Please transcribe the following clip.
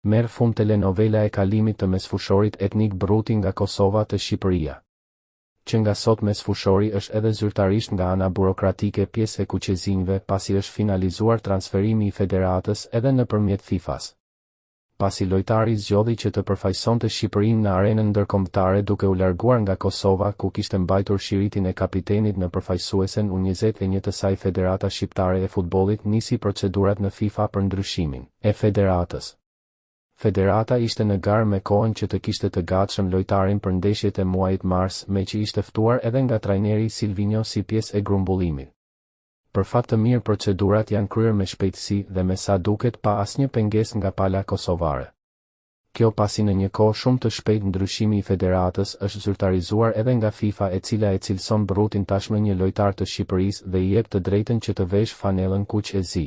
Merr fund telenovela e kalimit të mesfushorit etnik Bruti nga Kosova te Shqipëria. Që nga sot mesfushori është edhe zyrtarisht nga ana burokratike pjesë e kuqezinjve pasi është finalizuar transferimi i federatës edhe nëpërmjet FIFA-s. Pasi lojtari zgjodhi që të përfaqësonte Shqipërinë në arenën ndërkombëtare duke u larguar nga Kosova ku kishte mbajtur shiritin e kapitenit në përfaqësuesen U21 të saj Federata Shqiptare e Futbollit nisi procedurat në FIFA për ndryshimin e federatës. Federata ishte në garë me kohën që të kishte të gatshëm lojtarin për ndeshjet e muajit mars, me që ishte ftuar edhe nga trajneri Silvinho si pjesë e grumbullimit. Për fat të mirë procedurat janë kryer me shpejtësi dhe me sa duket pa asnjë pengesë nga pala kosovare. Kjo pasi në një kohë shumë të shpejtë ndryshimi i federatës është zyrtarizuar edhe nga FIFA e cila e cilëson Brutin tashmë një lojtar të Shqipërisë dhe i jep të drejtën që të vesh fanellën kuq e zi.